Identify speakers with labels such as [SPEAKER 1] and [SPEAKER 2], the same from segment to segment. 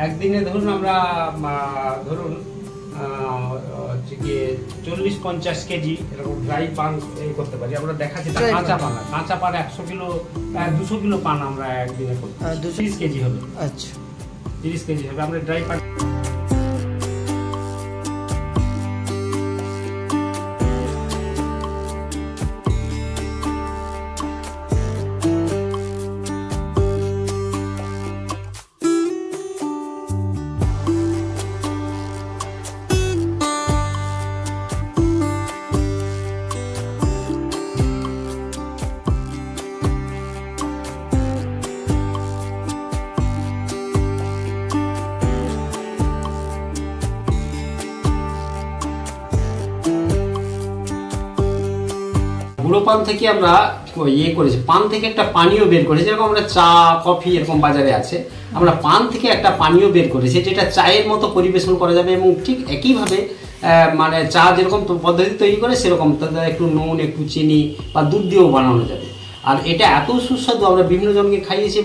[SPEAKER 1] একদিনে ধরুন আমরা ধরুন 40-50 কেজি এরকম ড্রাই পান করতে পারি। আমরা দেখাচ্ছি কাঁচা পান 100 কিলো 200 কিলো পান আমরা একদিনে করতে 30 কেজি হবে।
[SPEAKER 2] আচ্ছা
[SPEAKER 1] 30 কেজি হবে আমরা ড্রাই পান। গুঁড়ো পান থেকে আমরা করেছি, পান থেকে একটা পানীয় বের করেছি, যেরকম আমরা চা কফি এরকম বাজারে আছে, আমরা পান থেকে একটা পানীয় বের করেছি যেটা চায়ের মতো পরিবেশন করা যাবে এবং ঠিক একইভাবে মানে চা যেরকম পদ্ধতি তৈরি করে সেরকম তাদের একটু নুন একটু চিনি বা দুধ দিয়েও বানানো যাবে। আর এটা এত সুস্বাদু, আমরা বিভিন্ন জনকে খাইয়েছি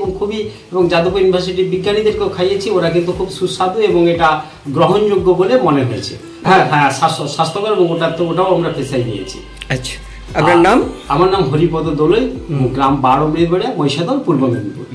[SPEAKER 1] এবং যাদবপুর ইউনিভার্সিটির বিজ্ঞানীদেরকেও খাইয়েছি, ওরা কিন্তু খুব সুস্বাদু এবং এটা গ্রহণযোগ্য বলে মনে হয়েছে। হ্যাঁ হ্যাঁ স্বাস্থ্যকর এবং ওটাও আমরা পেশায় নিয়েছি।
[SPEAKER 2] আচ্ছা আপনার নাম?
[SPEAKER 1] আমার নাম হরিপদ দোলই, গ্রাম 12 মহিষাদল, পূর্ব মেদিনীপুর।